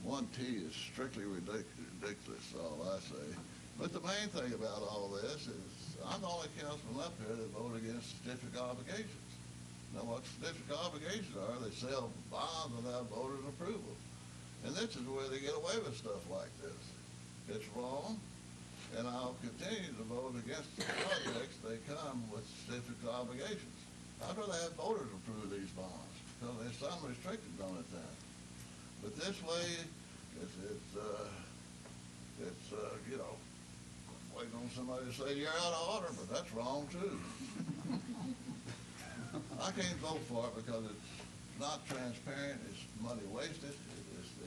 S6: one tee is strictly ridiculous, all I say. But the main thing about all this is I'm the only councilman up here that voted against certificate obligations. Now, what certificate obligations are, they sell bonds without voters' approval. And this is where they get away with stuff like this. It's wrong, and I'll continue to vote against the projects they come with certificate obligations. I'd rather have voters approve these bonds, because there's some restrictions on it then. But this way, it's you know, waiting on somebody to say you're out of order, but that's wrong too. I can't vote for it because it's not transparent, it's money wasted,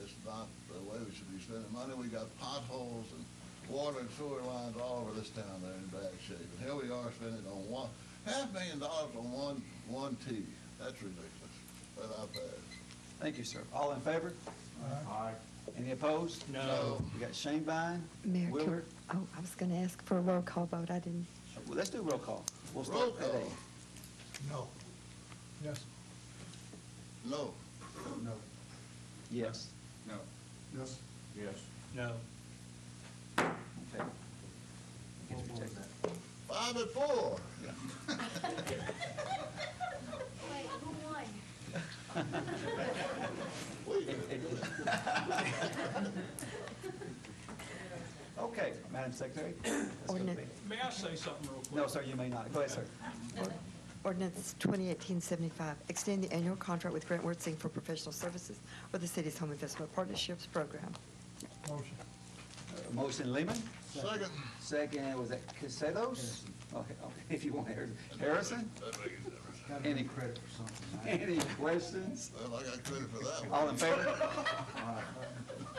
S6: it's not the way we should be spending money. We got potholes and water and sewer lines all over this town that are in bad shape. And here we are spending on $500,000 on one tee. That's ridiculous, but I'll pass.
S8: Thank you, sir. All in favor?
S10: Aye.
S8: Any opposed?
S4: No.
S8: We got Shanebine,
S16: Mayor,
S8: Willard.
S16: I was going to ask for a roll call vote. I didn't.
S8: Well, let's do roll call. We'll
S6: Roll
S8: start at
S6: call.
S8: A.
S3: No. Yes.
S6: No.
S10: No.
S8: Yes.
S10: No. Yes. Yes.
S4: No.
S8: Okay. Gets rejected.
S6: 5 and 4.
S15: Wait, who won?
S8: Okay, Madam Secretary. let's go to
S16: Ordinance.
S8: B.
S4: May I say something real quick?
S8: No, sir, you may not. Go ahead, sir.
S16: Ordinance 2018-75, extend the annual contract with Grant Worthing for professional services for the city's home investment partnerships program.
S3: Motion.
S8: Motion Lehman.
S6: Second.
S8: Second, was that Castelos? Okay, if you want Harrison.
S6: That makes a difference.
S7: Got to
S8: Any-
S7: give credit for something.
S8: Any questions?
S6: Well, I got credit for that one.
S8: All in favor?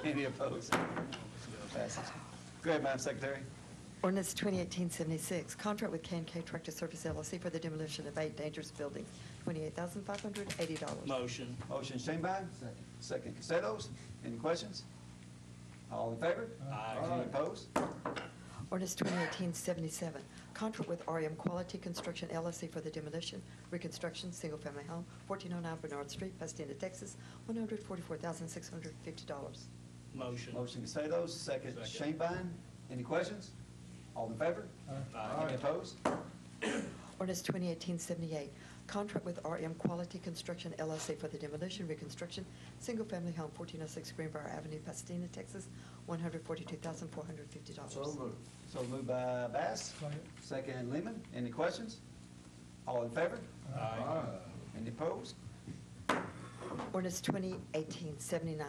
S8: Any opposed? Passes. Go ahead, Madam Secretary.
S16: Ordinance 2018-76, contract with K&K Tractor Service LLC for the demolition of 8 dangerous buildings, $28,580.
S4: Motion.
S8: Motion Shanebine. Second Castelos. Any questions? All in favor?
S4: Aye.
S8: Any opposed?
S16: Ordinance 2018-77, contract with REM Quality Construction LLC for the demolition, reconstruction, single-family home, 1409 Bernard Street, Pasadena, Texas, $144,650.
S4: Motion.
S8: Motion Castelos, second Shanebine. Any questions? All in favor?
S4: Aye.
S8: Any opposed?
S16: Ordinance 2018-78, contract with RM Quality Construction LLC for the demolition, reconstruction, single-family home, 1406 Greenbrier Avenue, Pasadena, Texas, $142,450.
S8: So moved. So moved by Bass. Second Lehman. Any questions? All in favor?
S4: Aye.
S8: Any opposed?
S16: Ordinance 2018-79,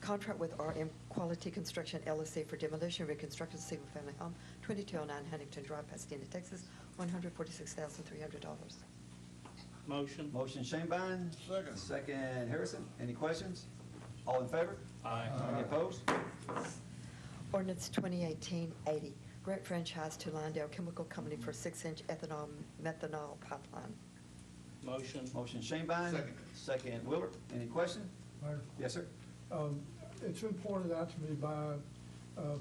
S16: contract with RM Quality Construction LLC for demolition, reconstruction, single-family home, 2209 Huntington Drive, Pasadena, Texas, $146,300.
S4: Motion.
S8: Motion Shanebine.
S6: Second.
S8: Second Harrison. Any questions? All in favor?
S4: Aye.
S8: Any opposed?
S16: Ordinance 2018-80, grant franchise to Lyondale Chemical Company for 6-inch methanol pipeline.
S4: Motion.
S8: Motion Shanebine.
S6: Second.
S8: Second Willard. Any question?
S3: Mayor.
S8: Yes, sir.
S3: It's been pointed out to me by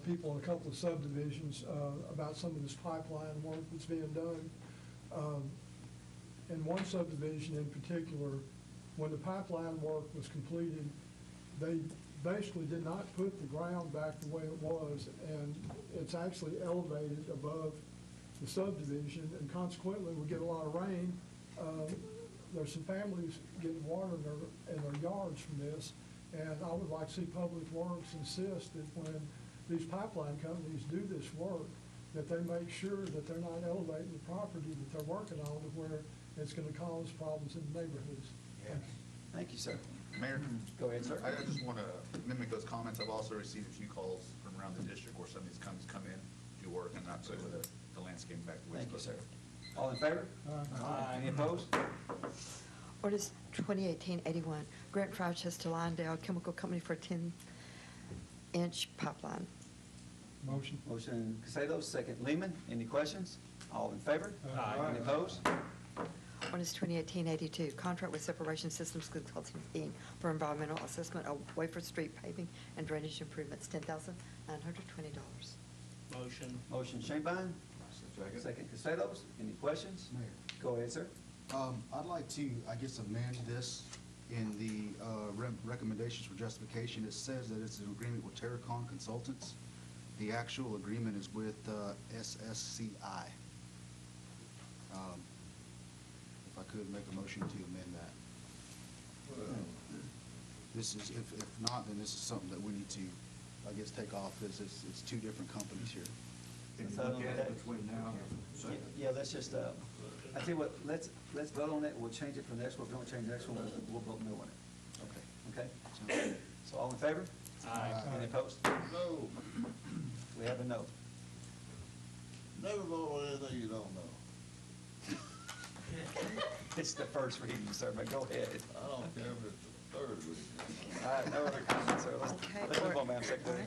S3: people in a couple of subdivisions about some of this pipeline work that's being done. In one subdivision in particular, when the pipeline work was completed, they basically did not put the ground back the way it was, and it's actually elevated above the subdivision, and consequently, we get a lot of rain. There's some families getting water in their yards from this, and I would like to see Public Works insist that when these pipeline companies do this work, that they make sure that they're not elevating the property that they're working on to where it's going to cause problems in the neighborhoods.
S1: Thank you, sir.
S9: Mayor?
S1: Go ahead, sir.
S9: I just want to mimic those comments. I've also received a few calls from around the district where some of these companies come in, do work, and not put the landscaping back the way it's
S1: Thank you,
S9: supposed
S1: sir.
S9: to.
S1: All in favor?
S3: Aye.
S1: Any opposed?
S16: Ordinance 2018-81, grant franchise to Lyondale Chemical Company for a 10-inch pipeline.
S3: Motion.
S1: Motion Castelos, second Lehman. Any questions? All in favor?
S3: Aye.
S1: Any opposed?
S16: Ordinance 2018-82, contract with Separation Systems Consulting, Inc. for environmental assessment of Wafer Street paving and drainage improvements, $10,920.
S4: Motion.
S1: Motion Shanebine, second Castelos. Any questions?
S7: Mayor.
S1: Go ahead, sir.
S7: I'd like to, I guess, amend this in the recommendations for justification. It says that it's an agreement with Terracon Consultants. The actual agreement is with SSCI. If I could make a motion to amend that. This is, if not, then this is something that we need to, I guess, take off, because it's two different companies here.
S11: Can you look at it between now and second?
S1: Yeah, let's just, I tell you what, let's vote on it. We'll change it for the next one. If we don't change the next one, we'll vote no on it.
S7: Okay.
S1: Okay? So all in favor?
S4: Aye.
S1: Any opposed?
S6: No,
S1: We have a no.
S6: never vote on anything you don't know.
S1: It's the first reading, sir, but go ahead.
S6: I don't care if it's the third reading.
S1: All right, no other comments, sir.
S16: Okay.
S1: Let's move on, Madam Secretary.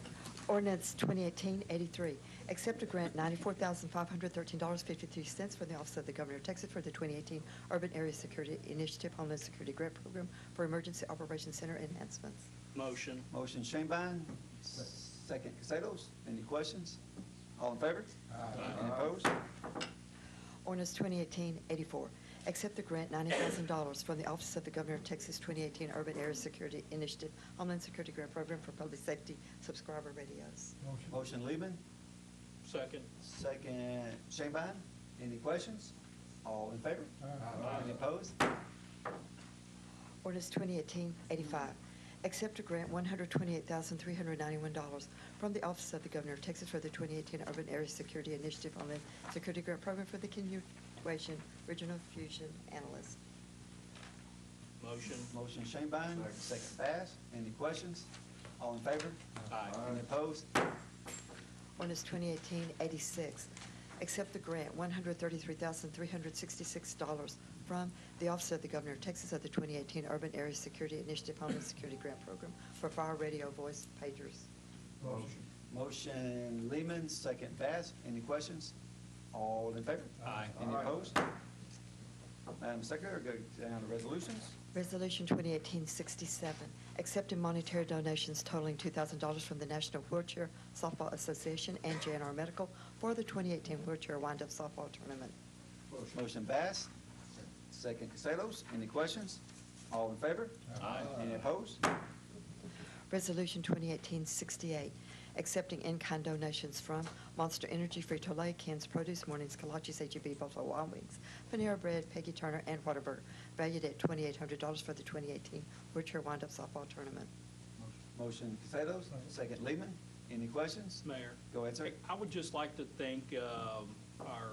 S16: Ordinance 2018-83, accept a grant $94,513.53 from the Office of the Governor of Texas for the 2018 Urban Area Security Initiative Homeland Security Grant Program for Emergency Operations Center enhancements.
S4: Motion.
S1: Motion Shanebine, second Castelos. Any questions? All in favor? Any opposed?
S16: Ordinance 2018-84, accept the grant $90,000 from the Office of the Governor of Texas 2018 Urban Area Security Initiative Homeland Security Grant Program for Public Safety Subscriber Radios.
S1: Motion Lehman,
S4: Second.
S1: second Shanebine. Any questions? All in favor? Any opposed?
S16: Ordinance 2018-85, accept a grant $128,391 from the Office of the Governor of Texas for the 2018 Urban Area Security Initiative Homeland Security Grant Program for the Continuation Regional Fusion Analyst.
S4: Motion.
S1: Motion Shanebine, second Bass. Any questions? All in favor?
S4: Aye.
S1: Any opposed?
S16: Ordinance 2018-86, accept the grant $133,366 from the Office of the Governor of Texas of the 2018 Urban Area Security Initiative Homeland Security Grant Program for fire radio voice pagers.
S1: Motion Lehman, second Bass. Any questions? All in favor?
S4: Aye.
S1: Any opposed? Madam Secretary, go down to resolutions.
S16: Resolution 2018-67, accepting monetary donations totaling $2,000 from the National Wheelchair Softball Association and JNR Medical for the 2018 Wheelchair Wind-Up Softball Tournament.
S1: Motion Bass, second Castelos. Any questions? All in favor?
S4: Aye.
S1: Any opposed?
S16: Resolution 2018-68, accepting in-kind donations from Monster Energy, Frito-Lay, Ken's Produce, Mornings Kolaches, H-E-B, Buffalo Wild Wings, Panera Bread, Peggy Turner, and Whataburger, valued at $2,800 for the 2018 Wheelchair Wind-Up Softball Tournament.
S1: Motion Castelos, second Lehman. Any questions?
S4: Mayor.
S1: Go ahead, sir.
S4: I would just like to thank our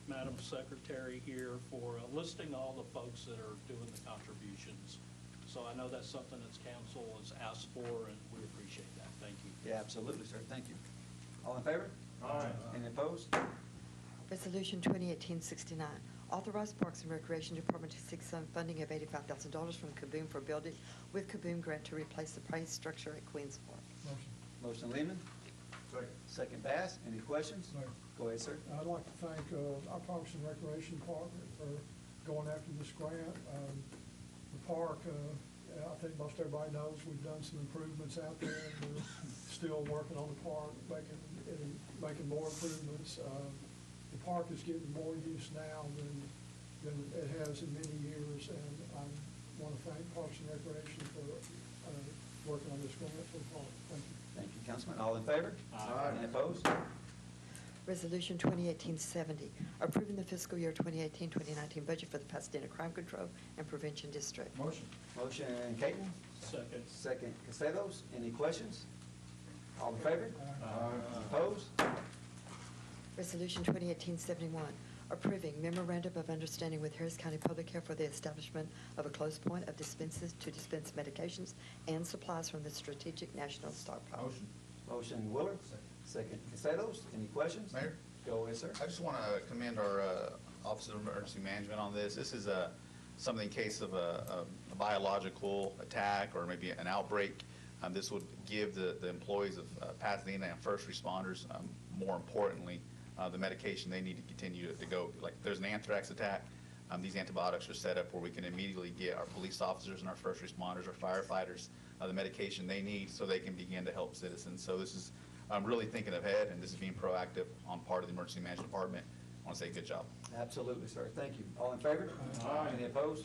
S4: Madam Secretary here for listing all the folks that are doing the contributions. So I know that's something that council has asked for, and we appreciate that. Thank you.
S1: Yeah, absolutely, sir. Thank you. All in favor?
S4: Aye.
S1: Any opposed?
S16: Resolution 2018-69, authorize Parks and Recreation Department to seek some funding of $85,000 from Kaboom for building with Kaboom grant to replace the praised structure at Queens Park.
S1: Motion Lehman, second Bass. Any questions?
S3: Mayor.
S1: Go ahead, sir.
S3: I'd like to thank our Parks and Recreation Department for going after this grant. The park, I think most everybody knows, we've done some improvements out there, and we're still working on the park, making more improvements. The park is getting more use now than it has in many years, and I want to thank Parks and Recreation for working on this grant so far. Thank you.
S8: Thank you, Councilman. All in favor?
S3: Aye.
S8: Any opposed?
S16: Resolution 2018-70, approving the fiscal year 2018-2019 budget for the Pasadena Crime Control and Prevention District.
S10: Motion.
S8: Motion Caton,
S4: Second.
S8: second Castelos. Any questions? All in favor?
S3: Aye.
S8: Opposed?
S16: Resolution 2018-71, approving memorandum of understanding with Harris County Public Health for the establishment of a close point of dispenses to dispense medications and supplies from the Strategic National Stockpile.
S10: Motion.
S8: Motion Willard, second Castelos. Any questions?
S9: Mayor?
S8: Go ahead, sir.
S9: I just want to commend our Office of Emergency Management on this. This is something in case of a biological attack or maybe an outbreak. This would give the employees of Pasadena and first responders, more importantly, the medication they need to continue to go. Like if there's an anthrax attack, these antibiotics are set up where we can immediately get our police officers and our first responders, our firefighters, the medication they need so they can begin to help citizens. So this is really thinking ahead, and this is being proactive on part of the Emergency Management Department. I want to say good job.
S8: Absolutely, sir. Thank you. All in favor?
S3: Aye.
S8: Any opposed?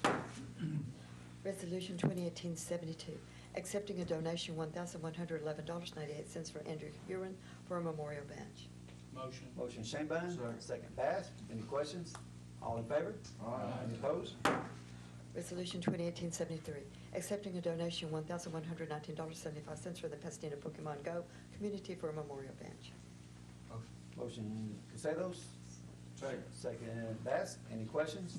S16: Resolution 2018-72, accepting a donation $1,111.98 for Andrew Huron for a memorial bench.
S4: Motion.
S8: Motion Shanebine, second Bass. Any questions? All in favor?
S10: Aye.
S8: Any opposed?
S16: Resolution 2018-73, accepting a donation $1,119.75 for the Pasadena Pokemon Go community for a memorial bench.
S8: Motion Castelos, second Bass. Any questions?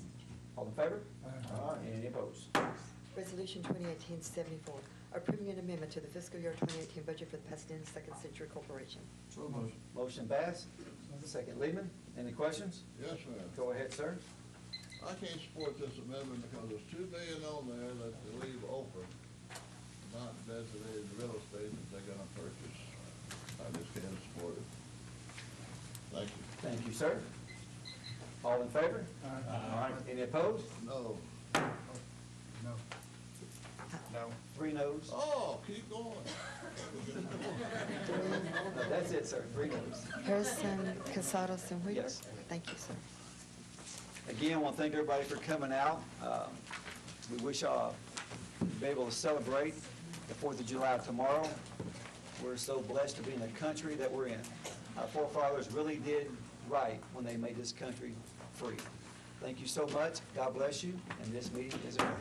S8: All in favor?
S3: Aye.
S8: Any opposed?
S16: Resolution 2018-74, approving an amendment to the fiscal year 2018 budget for the Pasadena Second Century Corporation.
S10: So motion.
S8: Motion Bass, second Lehman. Any questions?
S6: Yes, sir.
S8: Go ahead, sir.
S6: I can't support this amendment because there's $2 billion on there that they leave open, not designated real estate that they're gonna purchase. I just can't support it. Thank you.
S8: Thank you, sir. All in favor?
S3: Aye.
S8: Any opposed?
S6: No.
S3: No.
S9: No.
S8: 3 noes.
S6: Oh, keep going.
S8: No, that's it, sir. 3 noes.
S16: Harrison, Casados, and Wheeler.
S8: Yes.
S16: Thank you, sir.
S8: Again, I want to thank everybody for coming out. We wish y'all to be able to celebrate the 4th of July tomorrow. We're so blessed to be in the country that we're in. Our forefathers really did right when they made this country free. Thank you so much. God bless you, and this meeting is adjourned.